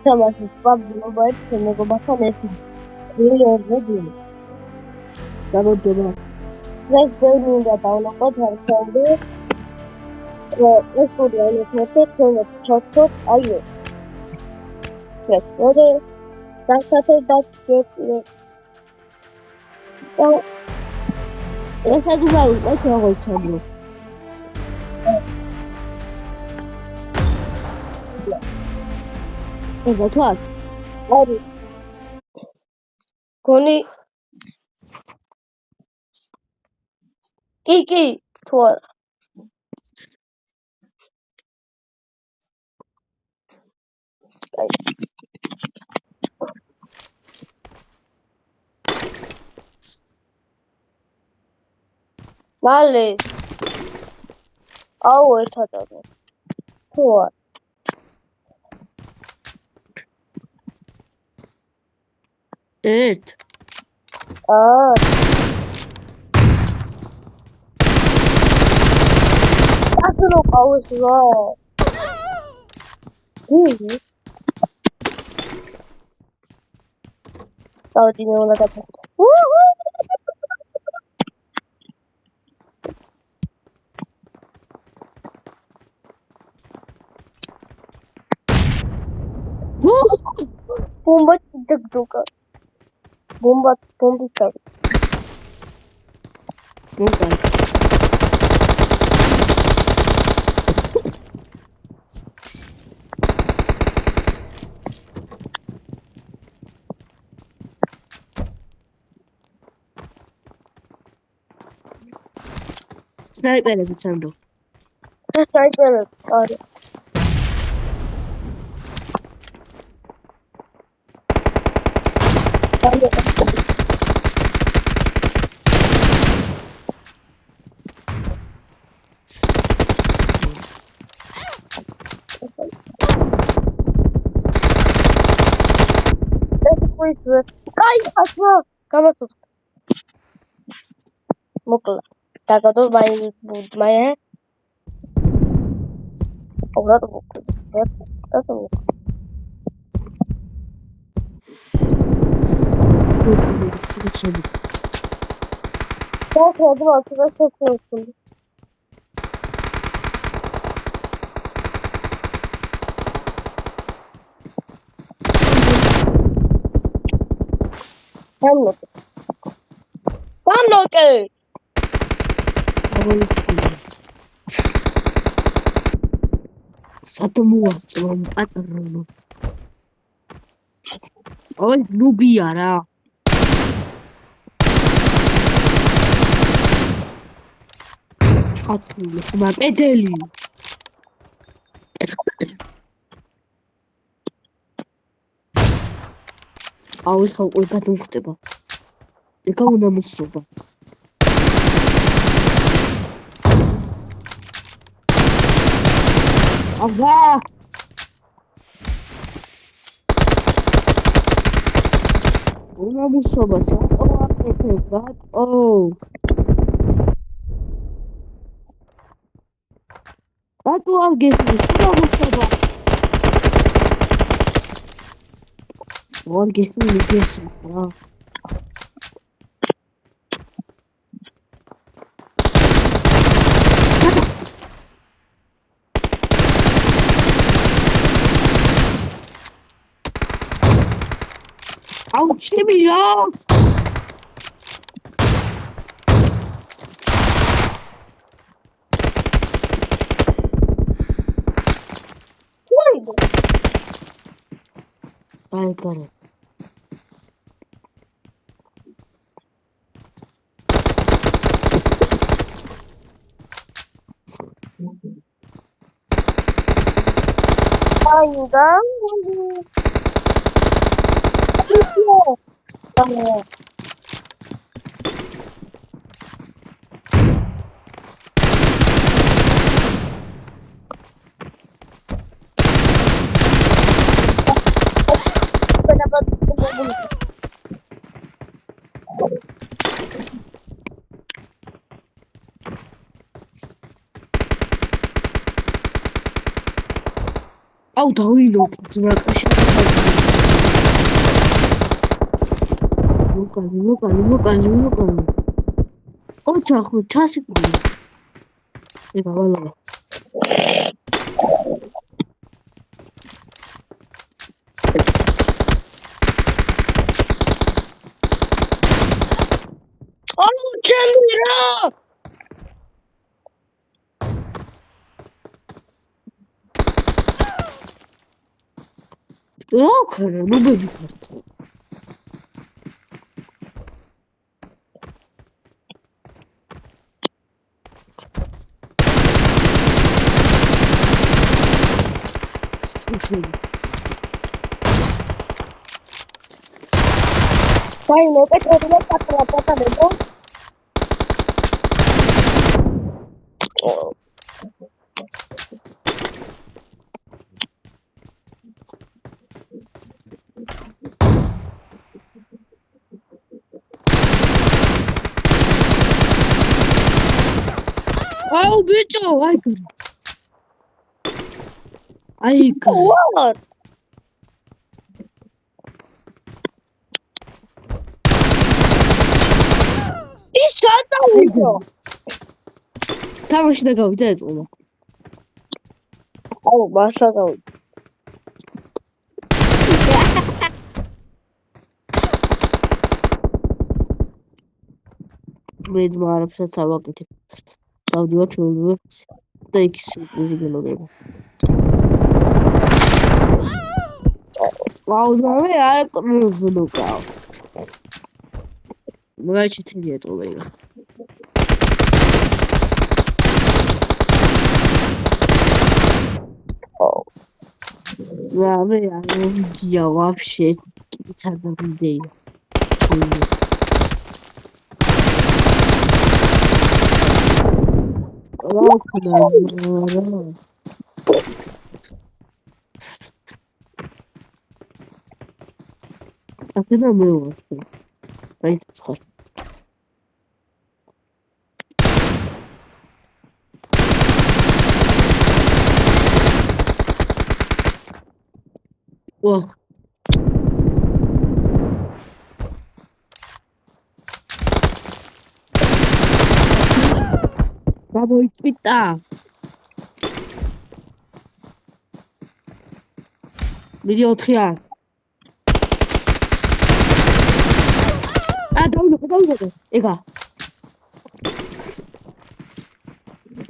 ითამაშეს PUBG Mobile მეგობართან ერთად. Რეალზე დილ. გამოდება. ეს ბევრი უნდა დავნახოთ არქივები. ეს სტუდია ინფორმაციას ჩართოთ აი ეს. ეს როდი დასათებად გეტყვი. ეს აგულა უყურეთ როგორც ამბობ. ეს ბათვარ? არის. გონი კი, თუ არა. მალე. აუ ერთად არა. თუ არა. ერთ. აკრო ყავს რა. იგი. დავდი მე უნდა გაფრთხილო. Bomba çıktık. Bomba çıktı. Bomba. Sniper bıçandı. Sniper. Hadi. Ay asma. Kapattım. Mutlu. Takado Maya. Orada da mutlu. Nasıl mutlu? Ben kendim altına sokuyorsun. Tam noke. Satumuasწრომ პატრონო. Ой, ნუბია რა. ჩაცმული ხმა პედელი. აუ ხა უკვე გადმხდება. ეკა უნდა მოსობა. აბა უნდა მოსობა სატო აკეთებ ბატო ბატო არ გესმის უნდა მოსობა არ გესმის რა აუ ჩები რა აი კარე Ainda აუ აუ დავინო ძმაკაში მოკალი ოჩახო ჩასიკდი ეკა ვალა აუ ჩემი რა რა ქარა ნუბები ხარ Vai, no te creo que no pasa la puerta de todo. აუ ბიჭო აი კარ What? ის შატავიდო. თამაში და გავიდა ეწოლა აუ, მასა გავიდა. მე ძმა არაფერს არ ვაკეთებ დავდივარ ჩვენივე და იქ სიურპრიზი გელოდება ვაუ ძმავე არ კრუნუკავ მე ჩეთილი ეტოლა იქ Vame, я вообще специально людей. А ты на мыло. Пойди сходи. Ох. Бабу ипита. Видео тхиа. давай. Эга.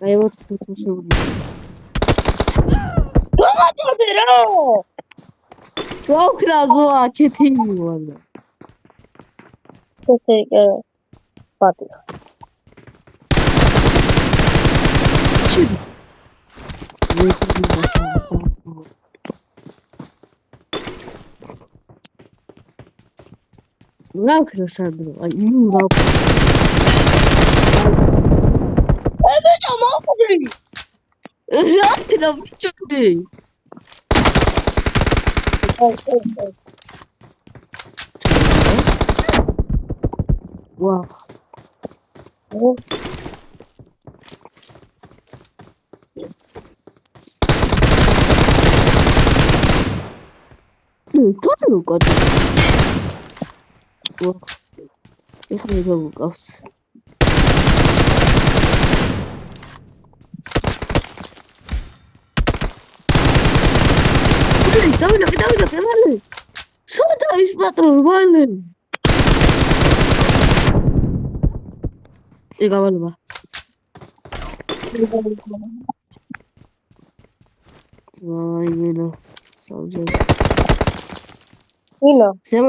А я вот тут слушаю. Дома тоберо. Прокразуа четыре вон. Ты папа. Чиби. Раука, Сандро. Ну, раука. Это что, мокрый? Раука, да вы чё ты? Вау. Ну, тоже рука. Вот. Их не залукался. Давай. Что там из патрона? И говорю, именно. Ина. Всем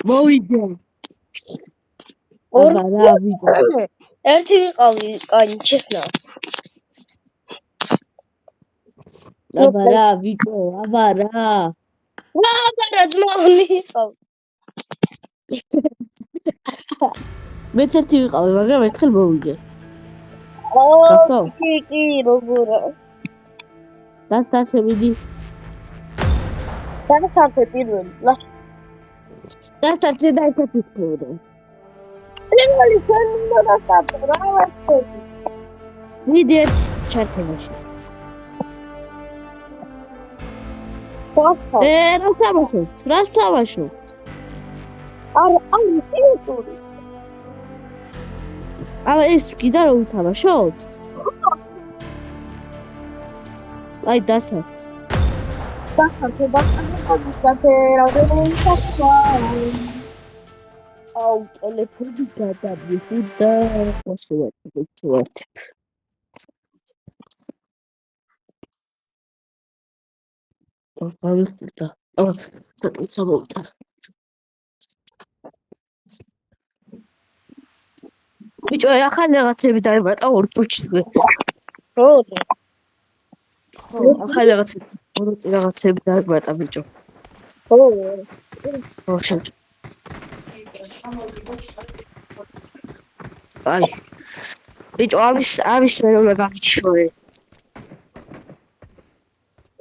მოვიდა. ერთი ვიყავი, კანი, ჩესნა. აბარა, ვიკო, აბარა. აბარა, ძმავნი ვიყავ. მეც ერთი ვიყავი, მაგრამ ერთხელ მოვიდა. კი, როგორა. დასტარჩებიდი. დასტარჩე პირველი. დასტარჩე და ისეთი ვქნებოდა. პირველი ჩვენ უნდა დავსაბჭო რა ვასწავლი. მიდი ერთ ჩართებაში. ხოხო. რა თამაშობთ? რა თამაშობთ? არ სიუტური. აბა ეს კიდე რა უთამაშოთ? აი დასად. აუ ტელეფონი გადავიხუდა. ვასუათ. გავიხუდა. საკუთარ მოვიდა. ბიჭო, ახალი რაღაცები დაიბატა 2 წუთში. ხო, ახალი რაღაცები დაიბატა ბიჭო. ხო. ხო, შეჭ. აი. ბიჭო, ამის მე რომ გაგიჩვენე.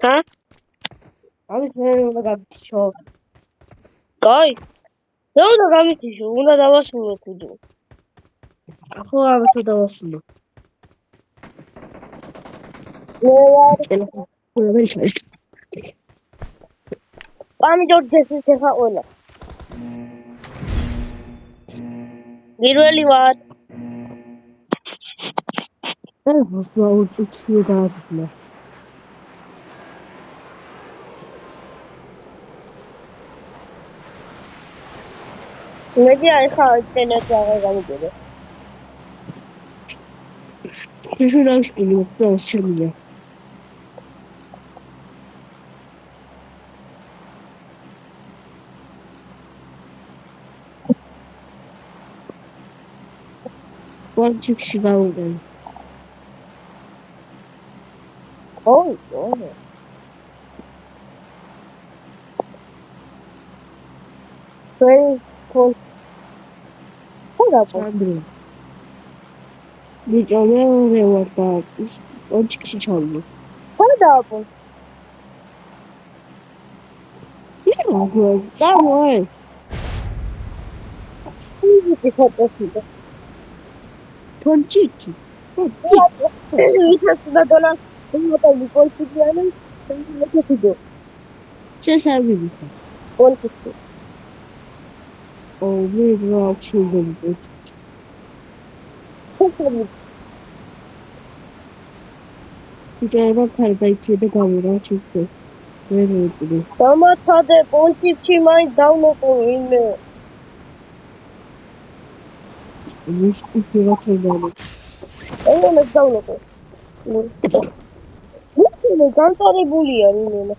ჰა? ამის მე რომ გაგიჩვენე. კაი. რა უნდა გამიწიშო, უნდა დავასრულო კიდე. ხო, ამით დავასრულო. ამი ჯორჯესის ეხა ყველა. პირველი ვარ. ეს მოუწიე დააბრუნე. მედი ახლა ინტერნეტი აღარ გამიგებია. შეშურავსკილი მოხდა შემია. ვანჩიკში გავუგენ. ოი. ხო. Andrew. Bıçağı oraya vardı. O çıkışı çaldı. Pardon. Ne oldu? Tamam. Bir fotoğrafıydı. Tonçiki. Aslında dolan. Bunu da bir konuşuyorlar. Ne kötüydü? Sen bilirsin. Konuştu. O bir rahat çıldı. Bıçağı parda içinde kamera çıktı. Böyle oldu. Ama tadı konuşup may download oyunu. Hiçbir şey açılmadı. Evet download. Ne kadar buluyor yine.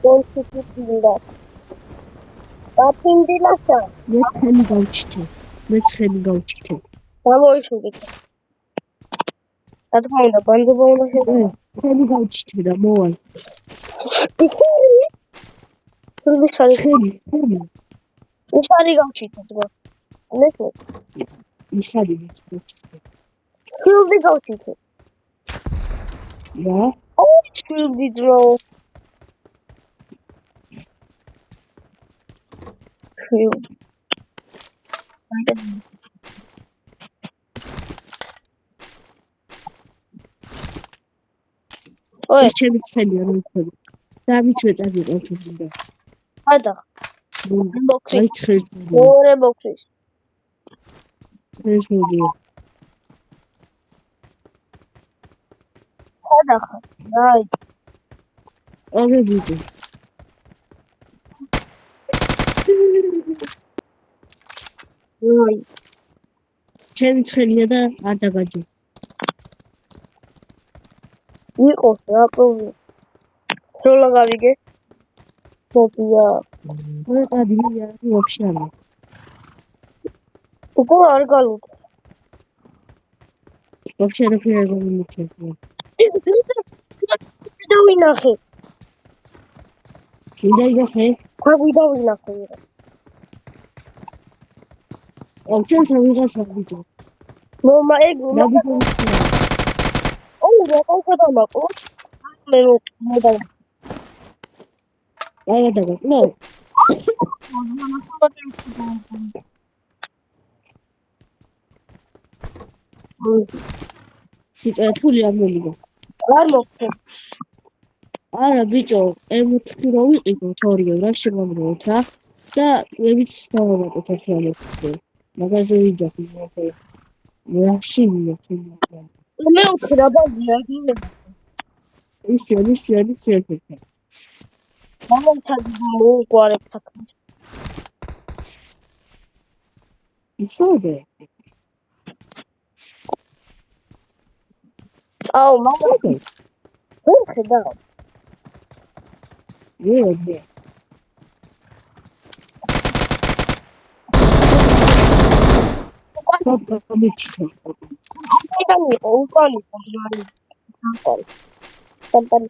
Konuşuyorlar. Apindi lasa. Metreni gauçtu. Metreni gauçtu. Tamam şimdi. Hadi bakalım ben de bunu şey. Metreni gauçtu da moğol. Dur bir saniye. Metreni. Dışarı gauçtu. Ne? Dışarı gauçtu. Şurada gauçtu. Ya. Oh, şurada draw. Oy. Geçen çalıyorum tabii. Daha bitmedi oturduğunda. Hadi. Bu Bokris. ay çıkıyor. Oraya bokris. Ne söylüyor? Hadi. Ay. Öyle büyüdü. Ay. Kendi çıkıyor da ardagacı. İyi olsun yapalım. Şöyle galige. Çok ya. Burada bir yer yok şey ama. Bu kadar galut. Вообще например, не честно. Давай нахуй. Кидай же. Давай нахуй. Вообще сразу событие. Мама эго. Я бы О, я только дома. О. Не дай. Я давай. Ну. ფული არ მომიგო. არ მოხდა. არა ბიჭო, M4 რო ვიყიდოთ ორივე რა შემომროთ რა და ევიც დავამატოთ ახალებს. მაგაზე ვიჯახი მოხე. რაში მიეცემა. მე უხრა ბაზია გინდა. ისე. მომთადი მოუგვარებ საქმე. ისოდე. აუ მაგარი. ვერ ხედავ. ვერდე. სოფიჩო. უკან იყო, უკან იყო ჯარი. სამპარი.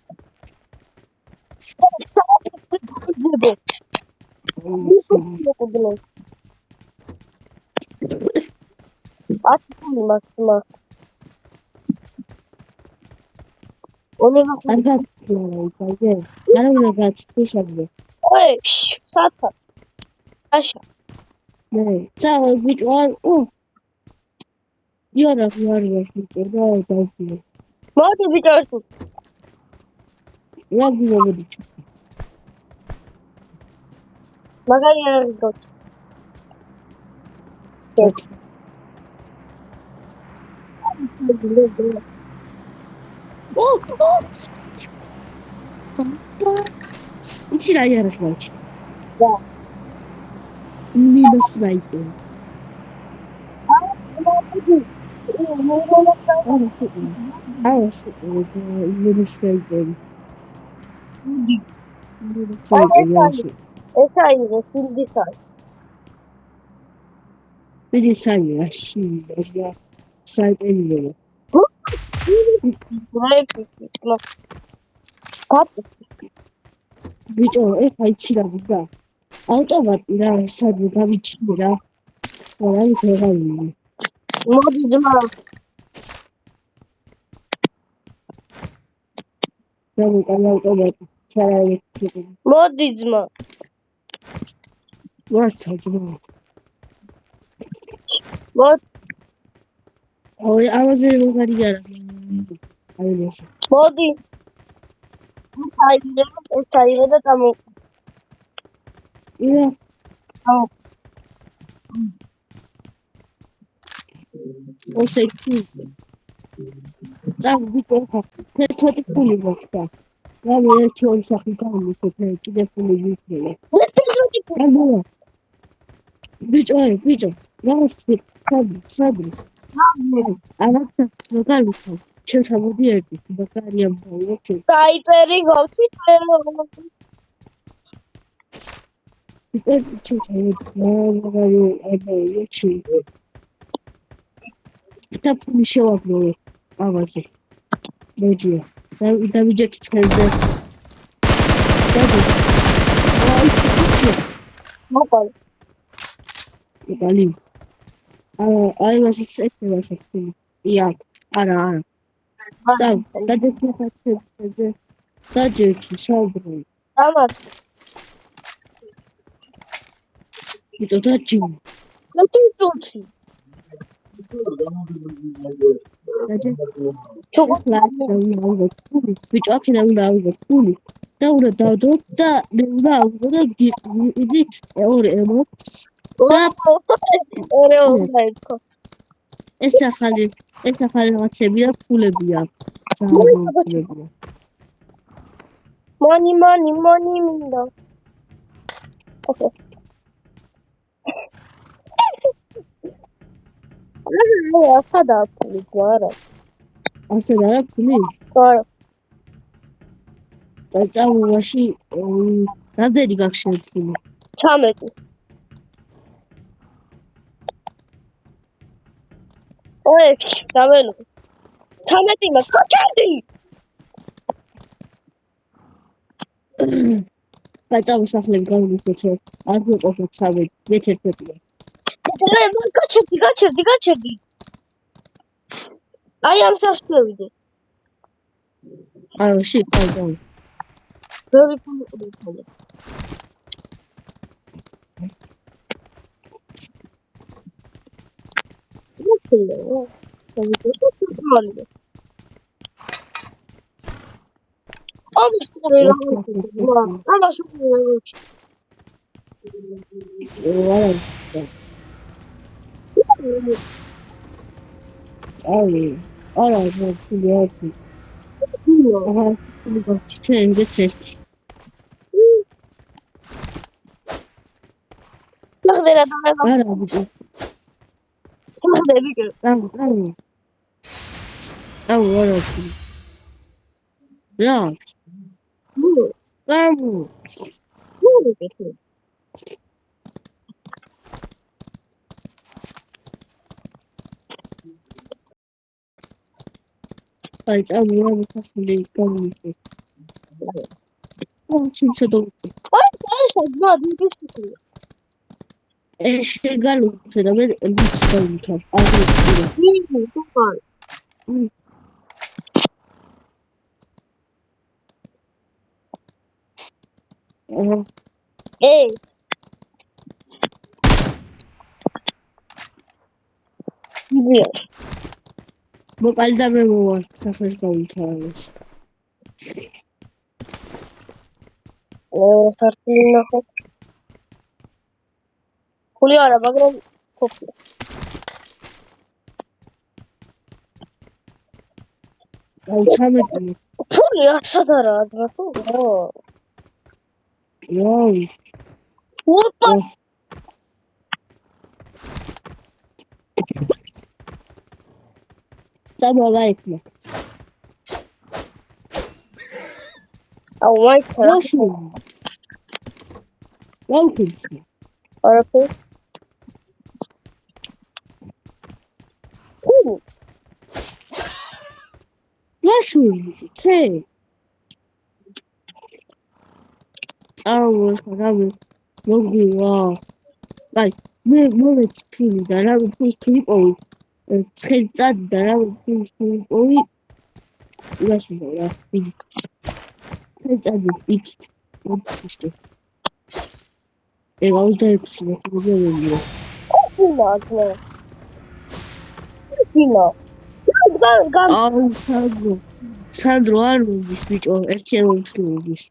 ათი მაქსიმა. არ გაცნობა ისე. არ უნდა გაციხშაბდე. ой, სათა. აშა. მე, წავა ბიჭო არ იარა ბიჭო და დავიწყე. მოდი ბიჭო თუ. რა გიოგდი? მაგარი არ გიგოთ. იცი რა იარას ვაჩი? და. მინუს ვაიჭი. ეს აიღო სინდისაი. მიდისაი რაში საიტენიო. ბიჭო, ეხა იცი რა გიგა? ავტომატი რა, სადმე გავიჩინე რა. რა ვიღავი. მოდი ძმა. ავტომატი. ჩარავი. მოდი ძმა. ვარცა ძმა. მოდი. ოი, ამაზე როგორი არა. აი ეს. მოდი. ეს აიღე და დამო. ია. აუ. ოსე კი. წავ ბიჭო, თერთმეტი ფული მოხდა. რა მე ერთი ორი სახი გამიქეთ, კიდე ფული ვიქნე. გამო. ბიჭო, რასი, სადი. ალაცა, როგორ ჩემ სამოდი ერთი, ბაკარია მოვიქე. საიპერი გავთი წერო. ეს ჩუჩი, ეჩი. და ფული შევაგროვე, ავაზე. მეჯია. და ვიჯექი ცხელზე. მოყოლ. იტალი. აი მასიც ექნება შექმნილი. ია, არა. დაჯექი ხაცებზე. დაჯექი შავბრო. ამათ. ბიჭო დაჯი. მოწიწუცი. ბიჭო აქედან უნდა ავიღოთ ფული და უნდა დავდოთ და მე უნდა ავიღო და იგი ორი ემოც ეს ახალი რაღაცები და ფულებია მონი მინდა ოკეი ახლა ფული გვარა ასე რა ფული არა და წამოვაში რამდენი გაგშენთ ფული 13 ой დავენო 13 მაჩადი ბატონო სახლები გამოვიქეთ არ გვიყოფოთ სამი ერთ-ერთია გაჩერდი აი ამ სახლები არა შე ბატონო ბევრი ფული ყიდეთ მოკალდა მე მოვალ სახეს გავითვალეს. ხული არა, მაგრამ ყოფილი. აუ ჩამეტანი. ხული ასადარაა დრატო. იაუ. ოპა. წამოვაიქნა. აუ ვაიქნა. რაშო. ვაიქნა. არაფერ. რაშო. ჩე. აუ ხარავი. მოგივა. აი, მე მომეწფილი და რა ვფიქრი ყოვი. ცხელწად და რა ვფიქრი ყოვი. რაშო რა. ცხელწად იქით. მოწფიშკე. ეგ 26 მოგივა. ხინა. აუ სანდრო არ მოდის ბიჭო, ერთი მომთხრი მოდის.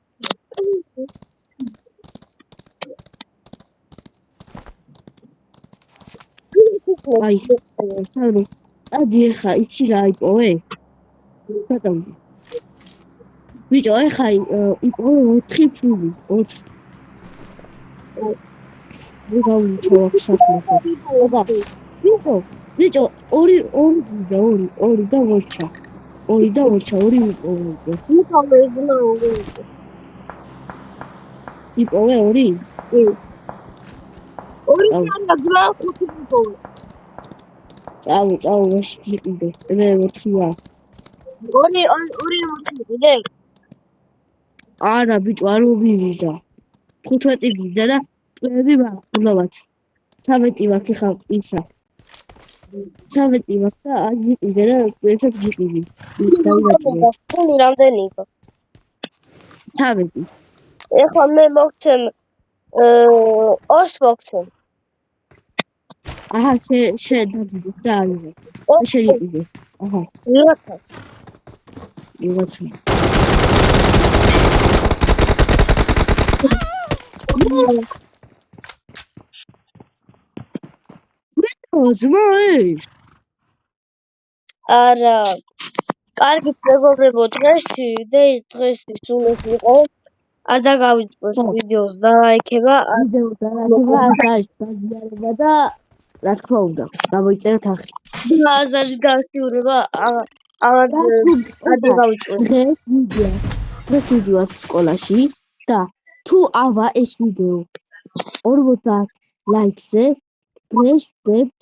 აი, სანდრო, ადი ეხა იცი რა იპოვე? ბატონო. ბიჭო, ეხა იპოვე 4 ფული, 4. მე გავუჩო საქმეთა. აბა, ბიჭო, ორი და ვორჩა. ორი იპოვე. იპოვე ორი? წავ ვაშკიდე. მე 4-ია. ორი მოწიდე. არა, ბიჭო, არ მოვივიდა. 15 გიზდა და ტვეები ვაყოლავთ. 13 ვაქ ხა ისა. 13 ვაქ და აგიყიდე და ერთად გიყიდი. დავიწყე. ფული რამდენი იყო? 13. ეხლა მე მოგცემ 2 მოგცემ. აჰა, შედაგიდე და არის. შეიყიდე. აჰა. ვიღაცა. ოზმოი. არა. კარგი მეგობრებო, დღეს სულ ეს იყო. არ დაგავიწყოს ვიდეოს და ლაიქება. ასაჟ დაგიარება და რა თქმა უნდა, გამოიწერეთ ახლა. და აზარი დაასიურება. არ დაგავიწყოს. დღეს ვიდეო არის სკოლაში და თუ ავა ეს ვიდეო 40 ლაიქზე დღეს ვდებთ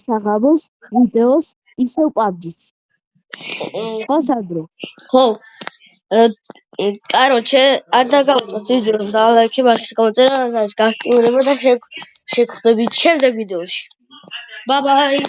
საღამოს ვიდეოს ისევ PUBG-ს. ხო სანდრო? ხო. კაროჩე, არ დაგავიწყოთ ვიდეოს და ლაიქება ახის გამოწერა, აზრის გასტუმრება და შეგხვდებით შემდეგ ვიდეოში. ბაი ბაი.